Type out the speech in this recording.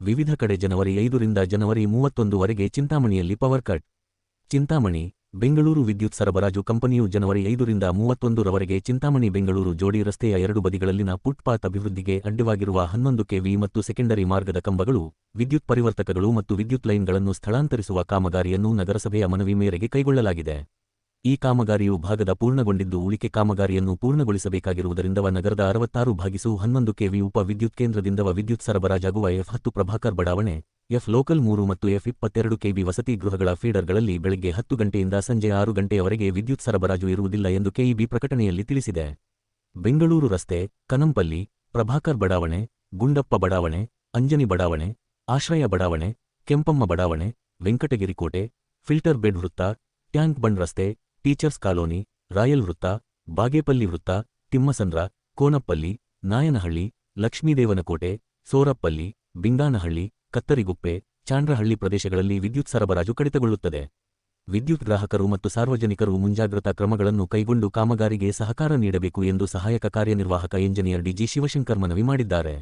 ವಿವಿಧ ಕಡೆ ಜನವರಿ 5ರಿಂದ ಜನವರಿ 31 ವರೆಗೆ ಚಿಂತಾಮಣಿಯಲ್ಲಿ ಪವರ್ ಕಟ್. ಚಿಂತಾಮಣಿ ಬೆಂಗಳೂರು ವಿದ್ಯುತ್ ಸರಬರಾಜು ಕಂಪನಿಯು ಜನವರಿ 5ರಿಂದ 31 ರವರೆಗೆ ಚಿಂತಾಮಣಿ ಬೆಂಗಳೂರು ಜೋಡಿ ರಸ್ತೆಯ ಎರಡು ಬದಿಗಳಲ್ಲಿನ ಫುಟ್ಪಾತ್ ಅಭಿವೃದ್ಧಿಗೆ ಅಡ್ಡವಾಗಿರುವ 11 ಕೆವಿ ಮತ್ತು ಸೆಕೆಂಡರಿ ಮಾರ್ಗದ ಕಂಬಗಳು, ವಿದ್ಯುತ್ ಪರಿವರ್ತಕಗಳು ಮತ್ತು ವಿದ್ಯುತ್ ಲೈನ್ಗಳನ್ನು ಸ್ಥಳಾಂತರಿಸುವ ಕಾಮಗಾರಿಯನ್ನು ನಗರಸಭೆಯ ಮನವಿ ಮೇರೆಗೆ ಕೈಗೊಳ್ಳಲಾಗಿದೆ. ಈ ಕಾಮಗಾರಿಯು ಭಾಗದ ಪೂರ್ಣಗೊಂಡಿದ್ದು ಉಳಿಕೆ ಕಾಮಗಾರಿಯನ್ನು ಪೂರ್ಣಗೊಳಿಸಬೇಕಾಗಿರುವುದರಿಂದ ನಗರದ 66/11 ಕೆವಿ ಉಪ ವಿದ್ಯುತ್ ಕೇಂದ್ರದಿಂದ ವಿದ್ಯುತ್ ಸರಬರಾಜಾಗುವ F10 ಪ್ರಭಾಕರ್ ಬಡಾವಣೆ, F ಲೋಕಲ್ 3 ಮತ್ತು F22 ಕೆವಿ ವಸತಿ ಗೃಹಗಳ ಫೀಡರ್ಗಳಲ್ಲಿ ಬೆಳಗ್ಗೆ 10 ಗಂಟೆಯಿಂದ ಸಂಜೆ 6 ಗಂಟೆಯವರೆಗೆ ವಿದ್ಯುತ್ ಸರಬರಾಜು ಇರುವುದಿಲ್ಲ ಎಂದು ಕೆಇಬಿ ಪ್ರಕಟಣೆಯಲ್ಲಿ ತಿಳಿಸಿದೆ. ಬೆಂಗಳೂರು ರಸ್ತೆ, ಕನಂಪಲ್ಲಿ, ಪ್ರಭಾಕರ್ ಬಡಾವಣೆ, ಗುಂಡಪ್ಪ ಬಡಾವಣೆ, ಅಂಜನಿ ಬಡಾವಣೆ, ಆಶ್ರಯ ಬಡಾವಣೆ, ಕೆಂಪಮ್ಮ ಬಡಾವಣೆ, ವೆಂಕಟಗಿರಿ ಕೋಟೆ, ಫಿಲ್ಟರ್ ಬೆಡ್ ವೃತ್ತ, ಟ್ಯಾಂಕ್ ಬಂಡ್ ರಸ್ತೆ, ಟೀಚರ್ಸ್ ಕಾಲೋನಿ, ರಾಯಲ್ ವೃತ್ತ, ಬಾಗೇಪಲ್ಲಿ ವೃತ್ತ, ತಿಮ್ಮಸಂದ್ರ, ಕೋನಪ್ಪಲ್ಲಿ, ನಾಯನಹಳ್ಳಿ, ಲಕ್ಷ್ಮೀದೇವನಕೋಟೆ, ಸೋರಪ್ಪಲ್ಲಿ, ಬಿಂಗಾನಹಳ್ಳಿ, ಕತ್ತರಿಗುಪ್ಪೆ, ಚಾಂಡ್ರಹಳ್ಳಿ ಪ್ರದೇಶಗಳಲ್ಲಿ ವಿದ್ಯುತ್ ಸರಬರಾಜು ಕಡಿತಗೊಳ್ಳುತ್ತದೆ. ವಿದ್ಯುತ್ ಗ್ರಾಹಕರು ಮತ್ತು ಸಾರ್ವಜನಿಕರು ಮುಂಜಾಗ್ರತಾ ಕ್ರಮಗಳನ್ನು ಕೈಗೊಂಡು ಕಾಮಗಾರಿಗೆ ಸಹಕಾರ ನೀಡಬೇಕು ಎಂದು ಸಹಾಯಕ ಕಾರ್ಯನಿರ್ವಾಹಕ ಎಂಜಿನಿಯರ್ ಡಿಜಿ ಶಿವಶಂಕರ್ ಮನವಿ ಮಾಡಿದ್ದಾರೆ.